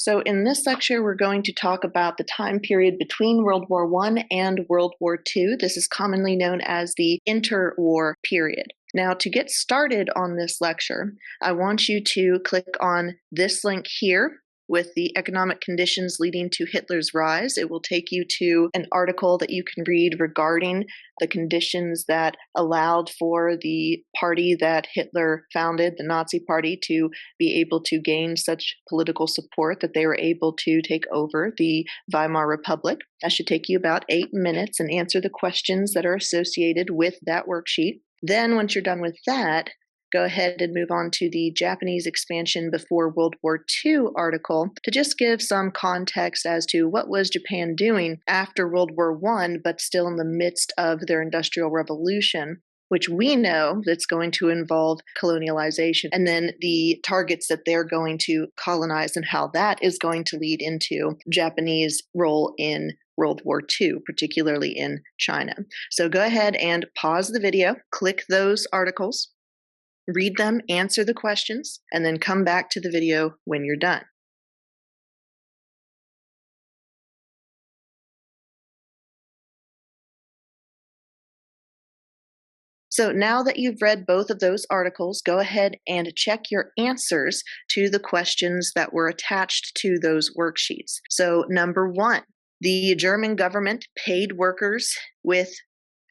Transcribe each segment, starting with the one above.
So, in this lecture, we're going to talk about the time period between World War I and World War II. This is commonly known as the interwar period. Now, to get started on this lecture, I want you to click on this link here with the economic conditions leading to Hitler's rise. It will take you to an article that you can read regarding the conditions that allowed for the party that Hitler founded, the Nazi Party, to be able to gain such political support that they were able to take over the Weimar Republic. That should take you about 8 minutes and answer the questions that are associated with that worksheet. Then, once you're done with that, go ahead and move on to the Japanese expansion before World War II article to just give some context as to what was Japan doing after World War I, but still in the midst of their Industrial Revolution, which we know that's going to involve colonialization, and then the targets that they're going to colonize and how that is going to lead into Japanese role in World War II, particularly in China. So go ahead and pause the video, click those articles, read them, answer the questions, and then come back to the video when you're done. So now that you've read both of those articles, go ahead and check your answers to the questions that were attached to those worksheets. So number one, the German government paid workers with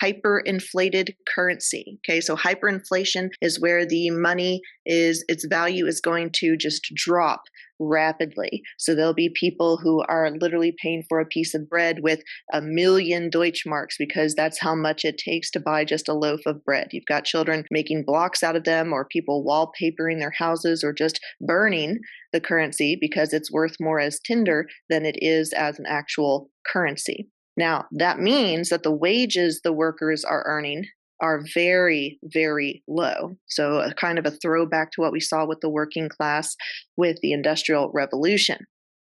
hyperinflated currency. Okay, so hyperinflation is where the money is, its value is going to just drop rapidly. So there'll be people who are literally paying for a piece of bread with 1,000,000 Deutschmarks because that's how much it takes to buy just a loaf of bread. You've got children making blocks out of them, or people wallpapering their houses, or just burning the currency because it's worth more as tinder than it is as an actual currency. Now, that means that the wages the workers are earning are very, very low. So, a kind of a throwback to what we saw with the working class with the Industrial Revolution.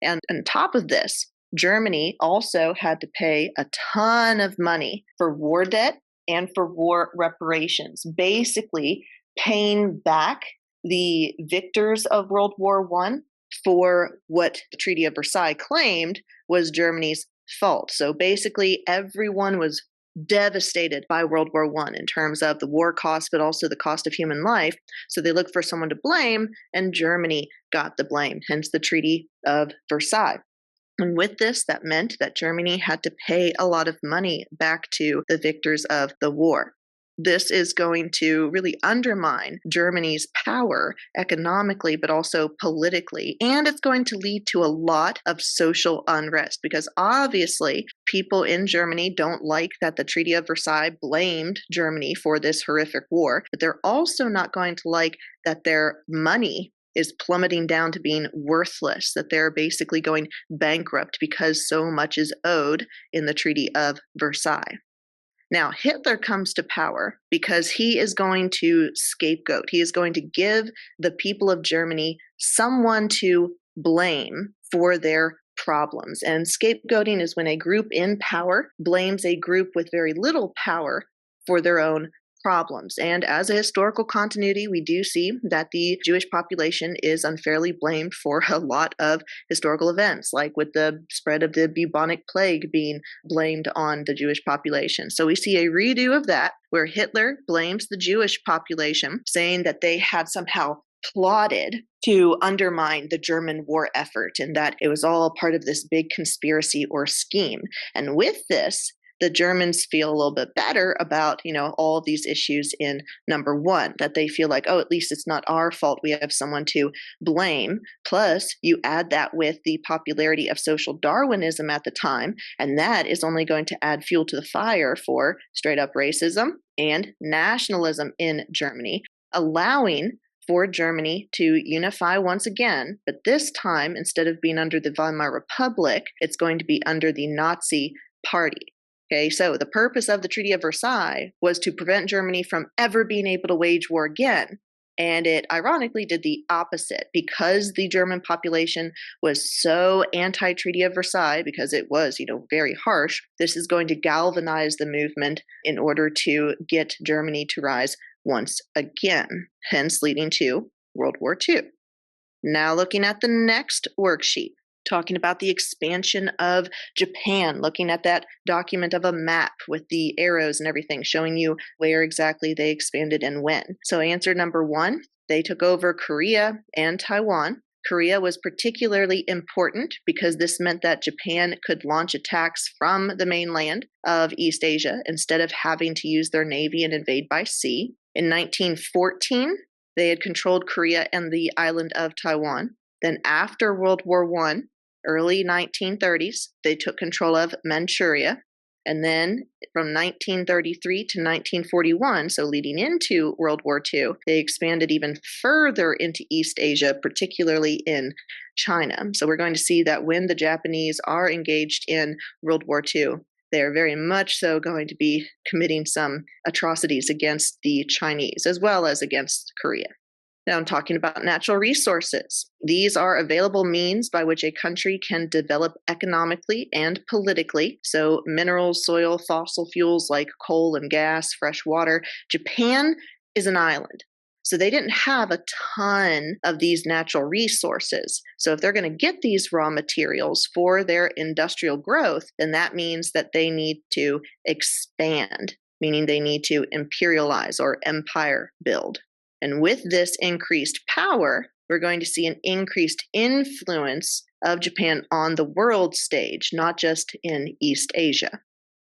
And on top of this, Germany also had to pay a ton of money for war debt and for war reparations, basically paying back the victors of World War I for what the Treaty of Versailles claimed was Germany's fault. So basically, everyone was devastated by World War I in terms of the war cost, but also the cost of human life. So they looked for someone to blame, and Germany got the blame, hence the Treaty of Versailles. And with this, that meant that Germany had to pay a lot of money back to the victors of the war. This is going to really undermine Germany's power economically, but also politically. And it's going to lead to a lot of social unrest because obviously people in Germany don't like that the Treaty of Versailles blamed Germany for this horrific war, but they're also not going to like that their money is plummeting down to being worthless, that they're basically going bankrupt because so much is owed in the Treaty of Versailles. Now, Hitler comes to power because he is going to scapegoat. He is going to give the people of Germany someone to blame for their problems. And scapegoating is when a group in power blames a group with very little power for their own problems. And as a historical continuity, we do see that the Jewish population is unfairly blamed for a lot of historical events, like with the spread of the bubonic plague being blamed on the Jewish population. So we see a redo of that, where Hitler blames the Jewish population, saying that they had somehow plotted to undermine the German war effort and that it was all part of this big conspiracy or scheme. And with this, the Germans feel a little bit better about, all of these issues in number one, that they feel like, oh, at least it's not our fault. We have someone to blame. Plus, you add that with the popularity of social Darwinism at the time, and that is only going to add fuel to the fire for straight up racism and nationalism in Germany, allowing for Germany to unify once again, but this time, instead of being under the Weimar Republic, it's going to be under the Nazi Party. Okay, so the purpose of the Treaty of Versailles was to prevent Germany from ever being able to wage war again. And it ironically did the opposite because the German population was so anti-Treaty of Versailles, because it was, very harsh. This is going to galvanize the movement in order to get Germany to rise once again, hence leading to World War II. Now looking at the next worksheet. talking about the expansion of Japan, looking at that document of a map with the arrows and everything, showing you where exactly they expanded and when. So answer number 1, they took over Korea and Taiwan. Korea was particularly important because this meant that Japan could launch attacks from the mainland of East Asia instead of having to use their navy and invade by sea. In 1914, they had controlled Korea and the island of Taiwan. Then after World War I, early 1930s, they took control of Manchuria. And then from 1933 to 1941, so leading into World War II, they expanded even further into East Asia, particularly in China. So we're going to see that when the Japanese are engaged in World War II, they are very much so going to be committing some atrocities against the Chinese as well as against Korea. Now I'm talking about natural resources. These are available means by which a country can develop economically and politically. So minerals, soil, fossil fuels like coal and gas, fresh water. Japan is an island. So they didn't have a ton of these natural resources. So if they're going to get these raw materials for their industrial growth, then that means that they need to expand, meaning they need to imperialize or empire build. And with this increased power, we're going to see an increased influence of Japan on the world stage, not just in East Asia.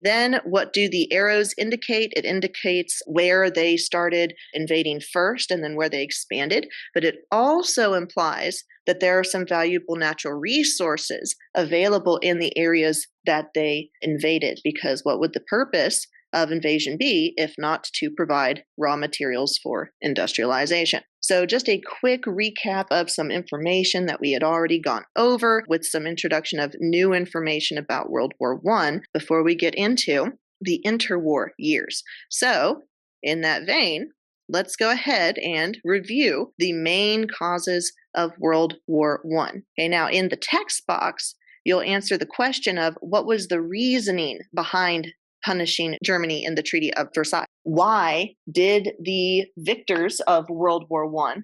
Then what do the arrows indicate? It indicates where they started invading first and then where they expanded, but it also implies that there are some valuable natural resources available in the areas that they invaded, because what would the purpose of invasion be if not to provide raw materials for industrialization? So just a quick recap of some information that we had already gone over with some introduction of new information about World War I before we get into the interwar years. So in that vein, let's go ahead and review the main causes of World War I. Okay, now in the text box, you'll answer the question of what was the reasoning behind punishing Germany in the Treaty of Versailles. Why did the victors of World War I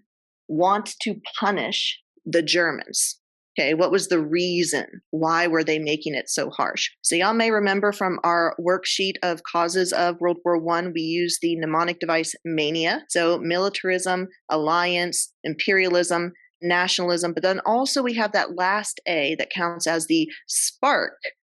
want to punish the Germans? Okay, what was the reason? Why were they making it so harsh? So y'all may remember from our worksheet of causes of World War I, we used the mnemonic device MANIA. So militarism, alliance, imperialism, nationalism, but then also we have that last A that counts as the spark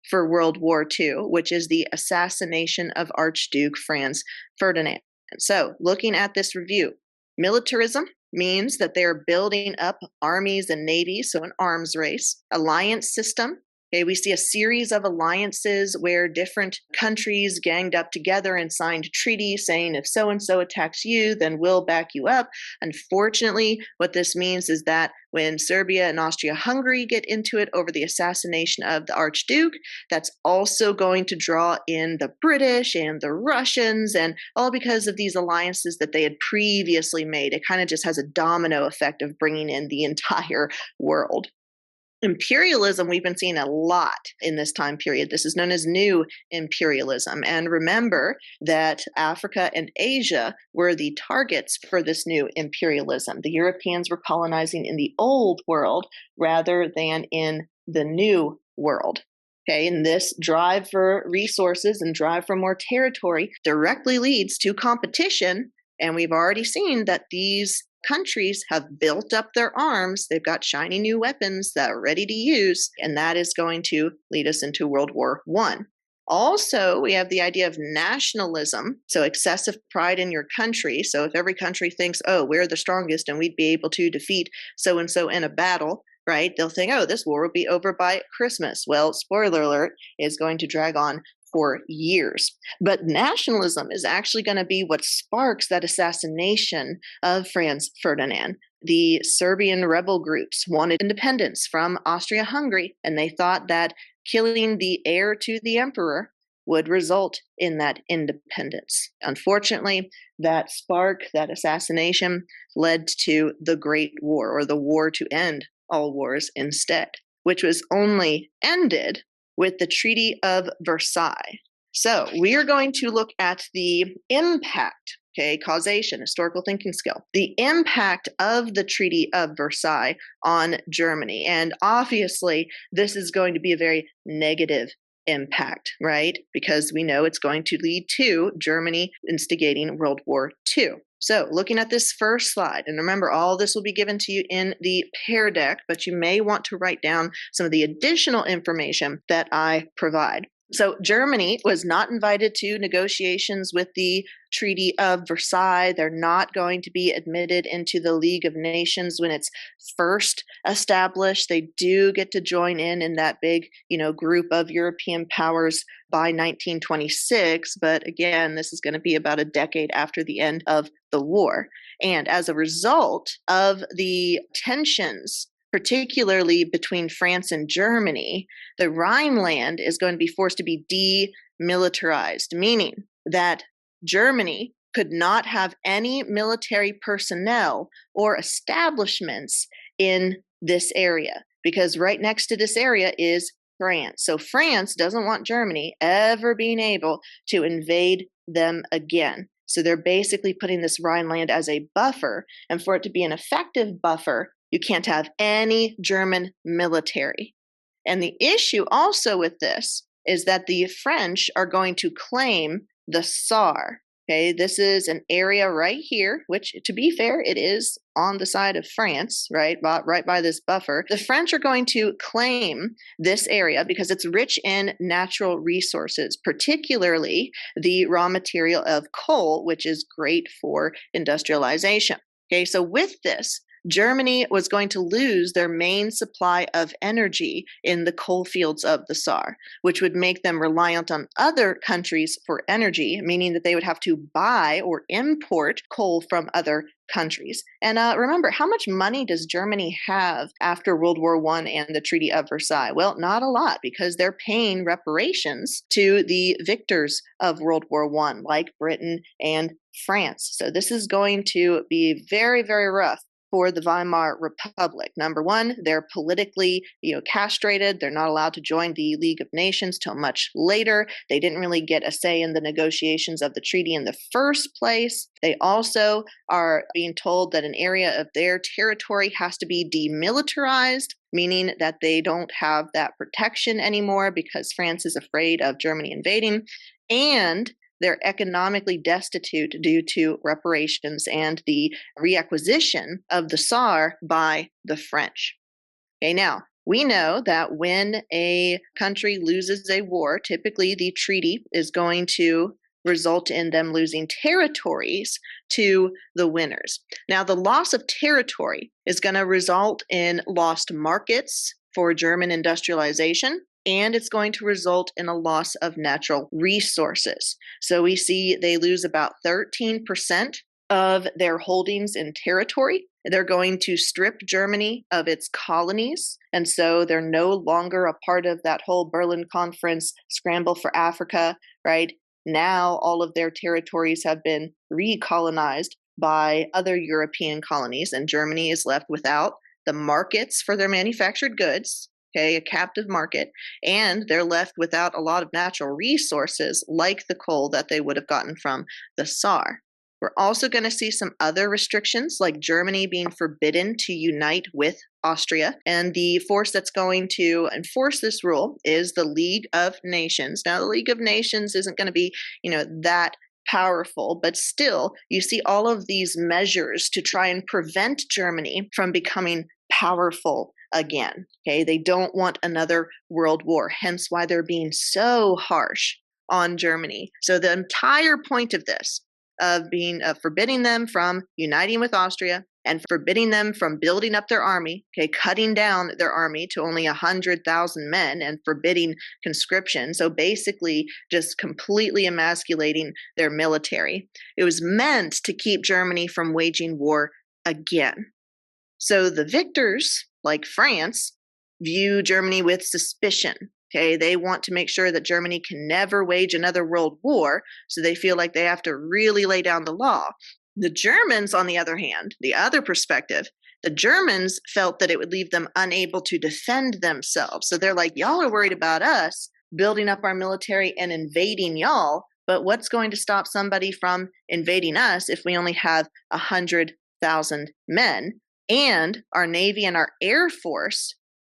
for World War II, which is the assassination of Archduke Franz Ferdinand. And so looking at this review, militarism means that they're building up armies and navies, so an arms race. Alliance system, okay, we see a series of alliances where different countries ganged up together and signed treaties saying if so-and-so attacks you, then we'll back you up. Unfortunately, what this means is that when Serbia and Austria-Hungary get into it over the assassination of the Archduke, that's also going to draw in the British and the Russians, and all because of these alliances that they had previously made. It kind of just has a domino effect of bringing in the entire world. Imperialism, we've been seeing a lot in this time period. This is known as new imperialism. And remember that Africa and Asia were the targets for this new imperialism. The Europeans were colonizing in the old world rather than in the new world. Okay, and this drive for resources and drive for more territory directly leads to competition. And we've already seen that these countries have built up their arms. They've got shiny new weapons that are ready to use, and that is going to lead us into World War I. Also, we have the idea of nationalism, so excessive pride in your country. So if every country thinks, oh, we're the strongest and we'd be able to defeat so-and-so in a battle, right? They'll think, oh, this war will be over by Christmas. Well, spoiler alert, it's going to drag on for years. But nationalism is actually going to be what sparks that assassination of Franz Ferdinand. The Serbian rebel groups wanted independence from Austria-Hungary, and they thought that killing the heir to the emperor would result in that independence. Unfortunately, that spark, that assassination, led to the Great War, or the war to end all wars instead, which was only ended with the Treaty of Versailles. So we are going to look at the impact, Okay, causation, historical thinking skill. The impact of the Treaty of Versailles on Germany. And obviously, this is going to be a very negative impact, right? Because we know it's going to lead to Germany instigating World War II. So looking at this first slide, and remember, all this will be given to you in the pair deck, but you may want to write down some of the additional information that I provide. So Germany was not invited to negotiations with the Treaty of Versailles. They're not going to be admitted into the League of Nations when it's first established. They do get to join in that big, group of European powers by 1926. But again, this is going to be about a decade after the end of the war. And as a result of the tensions, particularly between France and Germany, the Rhineland is going to be forced to be demilitarized, meaning that Germany could not have any military personnel or establishments in this area, because right next to this area is France. So France doesn't want Germany ever being able to invade them again. So they're basically putting this Rhineland as a buffer, and for it to be an effective buffer, you can't have any German military. And the issue also with this is that the French are going to claim the Saar. Okay, this is an area right here, which, to be fair, it is on the side of France, right by this buffer. The French are going to claim this area because it's rich in natural resources, particularly the raw material of coal, which is great for industrialization. Okay, so with this, Germany was going to lose their main supply of energy in the coal fields of the Saar, which would make them reliant on other countries for energy, meaning that they would have to buy or import coal from other countries. And remember, how much money does Germany have after World War I and the Treaty of Versailles? Well, not a lot, because they're paying reparations to the victors of World War I, like Britain and France. So this is going to be very, very rough for the Weimar Republic. Number one, they're politically, castrated. They're not allowed to join the League of Nations till much later. They didn't really get a say in the negotiations of the treaty in the first place. They also are being told that an area of their territory has to be demilitarized, meaning that they don't have that protection anymore because France is afraid of Germany invading. And they're economically destitute due to reparations and the reacquisition of the Saar by the French. Okay, now, we know that when a country loses a war, typically the treaty is going to result in them losing territories to the winners. Now, the loss of territory is going to result in lost markets for German industrialization, and it's going to result in a loss of natural resources. So we see they lose about 13% of their holdings in territory. They're going to strip Germany of its colonies, and so they're no longer a part of that whole Berlin Conference scramble for Africa, right? Now all of their territories have been recolonized by other European colonies, and Germany is left without the markets for their manufactured goods. Okay, a captive market, and they're left without a lot of natural resources like the coal that they would have gotten from the Saar. We're also going to see some other restrictions, like Germany being forbidden to unite with Austria, and the force that's going to enforce this rule is the League of Nations. Now, the League of Nations isn't going to be, that powerful, but still, you see all of these measures to try and prevent Germany from becoming powerful again. Okay, they don't want another world war, hence why they're being so harsh on Germany. So the entire point of this, of being forbidding them from uniting with Austria and forbidding them from building up their army, okay, cutting down their army to only 100,000 men and forbidding conscription. So basically just completely emasculating their military. It was meant to keep Germany from waging war again. So the victors, like France, view Germany with suspicion. Okay, they want to make sure that Germany can never wage another world war, so they feel like they have to really lay down the law. The Germans, on the other hand, the other perspective, the Germans felt that it would leave them unable to defend themselves. So they're like, y'all are worried about us building up our military and invading y'all, But what's going to stop somebody from invading us if we only have 100,000 men and our Navy and our Air Force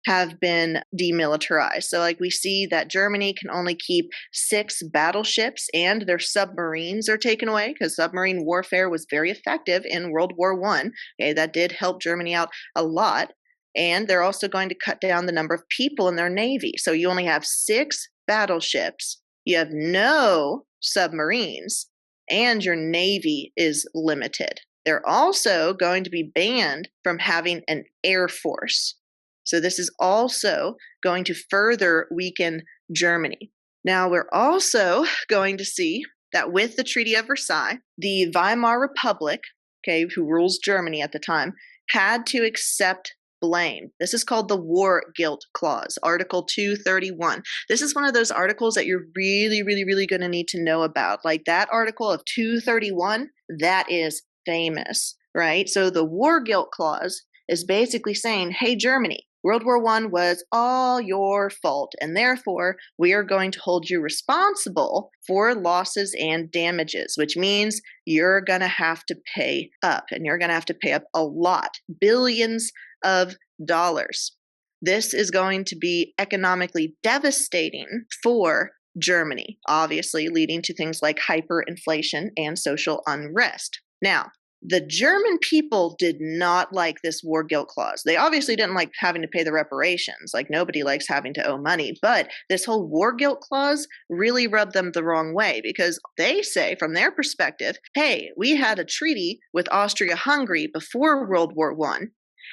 have been demilitarized? So, like, we see that Germany can only keep 6 battleships and their submarines are taken away because submarine warfare was very effective in World War One. Okay, that did help Germany out a lot. And they're also going to cut down the number of people in their Navy. So you only have 6 battleships, you have no submarines, and your Navy is limited. They're also going to be banned from having an Air Force. So this is also going to further weaken Germany. Now, we're also going to see that with the Treaty of Versailles, the Weimar Republic, okay, who rules Germany at the time, had to accept blame. This is called the War Guilt Clause, Article 231. This is one of those articles that you're really going to need to know about. Like that article of 231, that is famous, right? So the War Guilt Clause is basically saying, hey, Germany, World War I was all your fault, and therefore we are going to hold you responsible for losses and damages, which means you're going to have to pay up, and you're going to have to pay up a lot, billions of dollars. This is going to be economically devastating for Germany, obviously leading to things like hyperinflation and social unrest. Now, the German people did not like this war guilt clause. They obviously didn't like having to pay the reparations. Like, nobody likes having to owe money. But this whole war guilt clause really rubbed them the wrong way because they say, from their perspective, hey, we had a treaty with Austria-Hungary before World War I.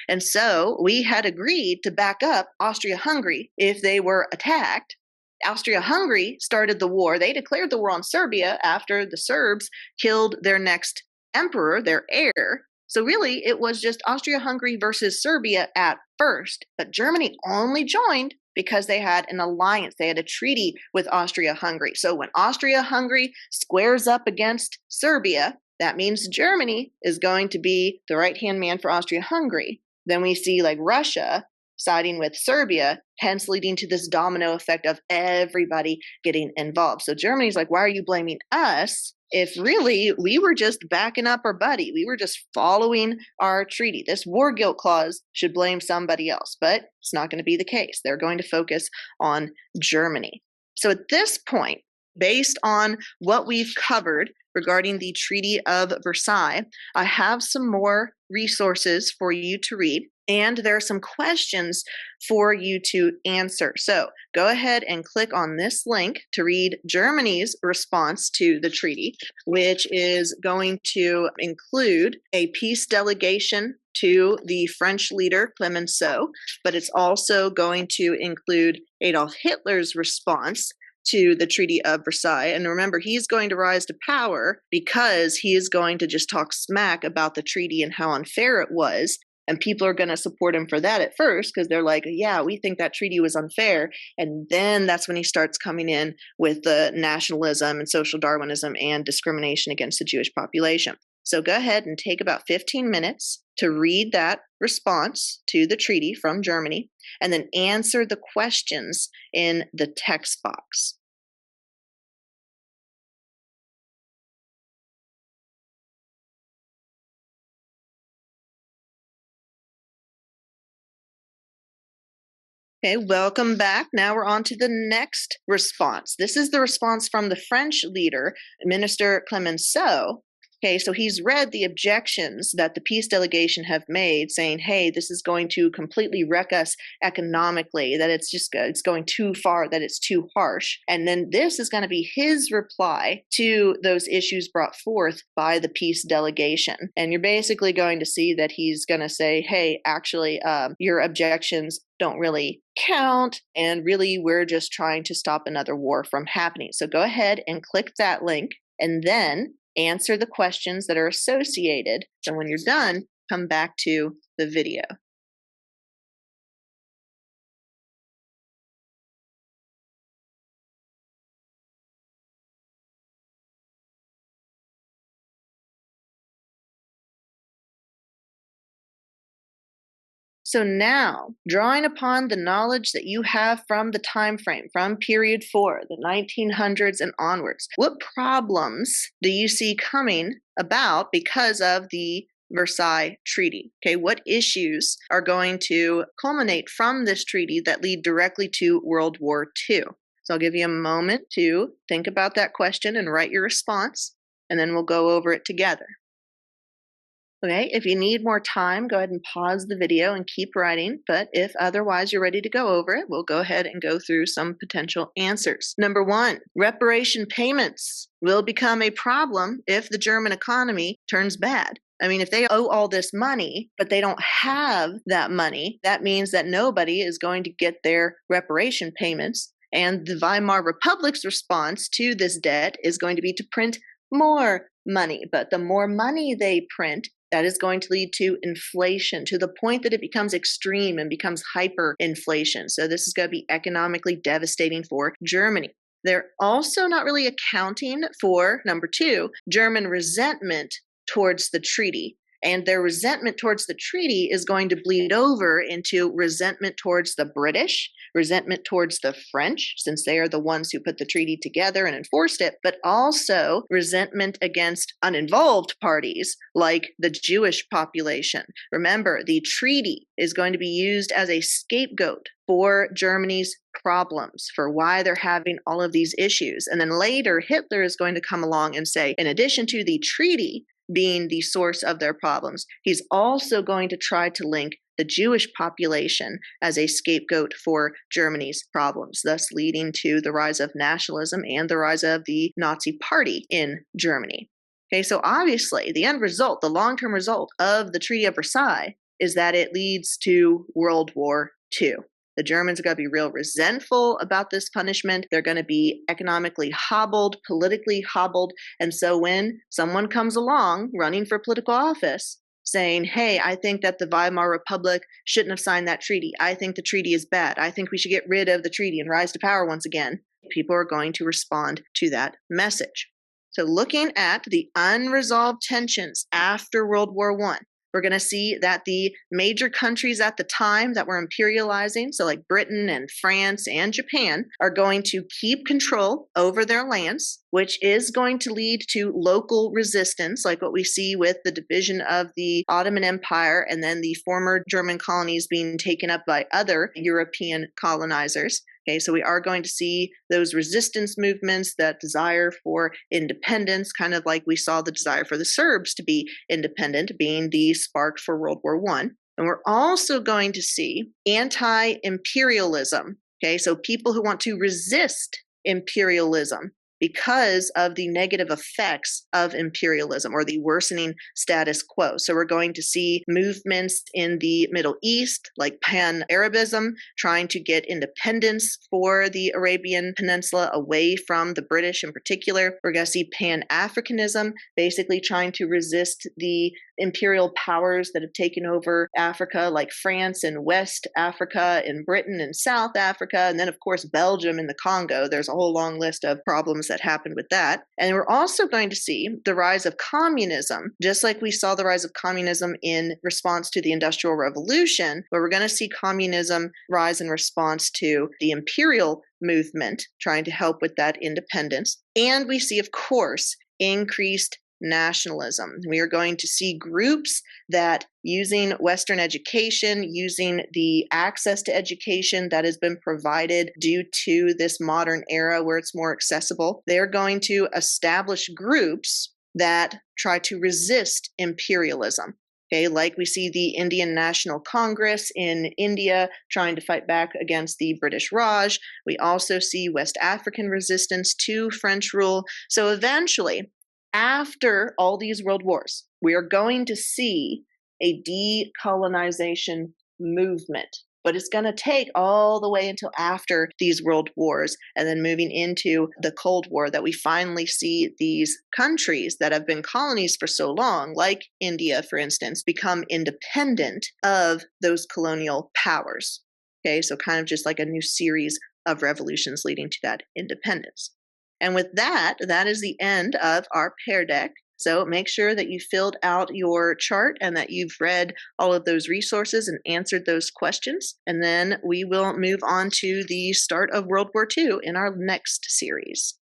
And so we had agreed to back up Austria-Hungary if they were attacked. Austria-Hungary started the war. They declared the war on Serbia after the Serbs killed their next emperor, their heir. So really, it was just Austria-Hungary versus Serbia at first. But Germany only joined because they had an alliance. They had a treaty with Austria-Hungary. So when Austria-Hungary squares up against Serbia, that means Germany is going to be the right-hand man for Austria-Hungary. Then we see like Russia siding with Serbia, hence leading to this domino effect of everybody getting involved. So Germany's like, why are you blaming us if really we were just backing up our buddy? We were just following our treaty. This war guilt clause should blame somebody else, but it's not going to be the case. They're going to focus on Germany. So at this point, based on what we've covered regarding the Treaty of Versailles, I have some more resources for you to read, and there are some questions for you to answer. So go ahead and click on this link to read Germany's response to the treaty, which is going to include a peace delegation to the French leader Clemenceau, but it's also going to include Adolf Hitler's response to the Treaty of Versailles. And remember, he's going to rise to power because he is going to just talk smack about the treaty and how unfair it was. And people are going to support him for that at first because they're like, yeah, we think that treaty was unfair. And then that's when he starts coming in with the nationalism and social Darwinism and discrimination against the Jewish population. So go ahead and take about 15 minutes to read that response to the treaty from Germany and then answer the questions in the text box. Okay, welcome back. Now we're on to the next response. This is the response from the French leader, Minister Clemenceau. Okay, so he's read the objections that the peace delegation have made, saying, hey, this is going to completely wreck us economically, that it's going too far, that it's too harsh. And then this is going to be his reply to those issues brought forth by the peace delegation. And you're basically going to see that he's going to say, hey, actually, your objections don't really count, and really we're just trying to stop another war from happening. So go ahead and click that link and then answer the questions that are associated. So when you're done, come back to the video. So now, drawing upon the knowledge that you have from the time frame, from period 4, the 1900s and onwards, what problems do you see coming about because of the Versailles Treaty? Okay, what issues are going to culminate from this treaty that lead directly to World War II? So I'll give you a moment to think about that question and write your response, and then we'll go over it together. Okay, if you need more time, go ahead and pause the video and keep writing. But if otherwise you're ready to go over it, we'll go ahead and go through some potential answers. Number 1, reparation payments will become a problem if the German economy turns bad. I mean, if they owe all this money, but they don't have that money, that means that nobody is going to get their reparation payments. And the Weimar Republic's response to this debt is going to be to print more money. But the more money they print, that is going to lead to inflation to the point that it becomes extreme and becomes hyperinflation. So this is going to be economically devastating for Germany. They're also not really accounting for, number 2, German resentment towards the treaty. And their resentment towards the treaty is going to bleed over into resentment towards the British, resentment towards the French, since they are the ones who put the treaty together and enforced it, but also resentment against uninvolved parties like the Jewish population. Remember, the treaty is going to be used as a scapegoat for Germany's problems, for why they're having all of these issues. And then later, Hitler is going to come along and say, in addition to the treaty being the source of their problems, he's also going to try to link the Jewish population as a scapegoat for Germany's problems, thus leading to the rise of nationalism and the rise of the Nazi Party in Germany. Okay, so obviously the end result, the long-term result of the Treaty of Versailles is that it leads to World War II. The Germans are going to be real resentful about this punishment. They're going to be economically hobbled, politically hobbled. And so when someone comes along running for political office saying, hey, I think that the Weimar Republic shouldn't have signed that treaty. I think the treaty is bad. I think we should get rid of the treaty and rise to power once again. People are going to respond to that message. So looking at the unresolved tensions after World War I, we're going to see that the major countries at the time that were imperializing, so like Britain and France and Japan, are going to keep control over their lands, which is going to lead to local resistance, like what we see with the division of the Ottoman Empire and then the former German colonies being taken up by other European colonizers. Okay, so we are going to see those resistance movements, that desire for independence, kind of like we saw the desire for the Serbs to be independent being the spark for World War I. And we're also going to see anti-imperialism. Okay, so people who want to resist imperialism because of the negative effects of imperialism or the worsening status quo. So we're going to see movements in the Middle East, like Pan-Arabism, trying to get independence for the Arabian Peninsula away from the British in particular. We're going to see Pan-Africanism, basically trying to resist the imperial powers that have taken over Africa, like France in West Africa, in Britain and South Africa, and then, of course, Belgium and the Congo. There's a whole long list of problems that happened with that. And we're also going to see the rise of communism, just like we saw the rise of communism in response to the Industrial Revolution, where we're going to see communism rise in response to the imperial movement, trying to help with that independence. And we see, of course, increased nationalism. We are going to see groups that, using Western education, using the access to education that has been provided due to this modern era where it's more accessible, they're going to establish groups that try to resist imperialism. Okay, like we see the Indian National Congress in India trying to fight back against the British Raj. We also see West African resistance to French rule. So eventually, after all these world wars, we are going to see a decolonization movement. But it's going to take all the way until after these world wars and then moving into the Cold War that we finally see these countries that have been colonies for so long, like India, for instance, become independent of those colonial powers. Okay, so kind of just like a new series of revolutions leading to that independence. And with that, that is the end of our pair deck. So make sure that you filled out your chart and that you've read all of those resources and answered those questions. And then we will move on to the start of World War II in our next series.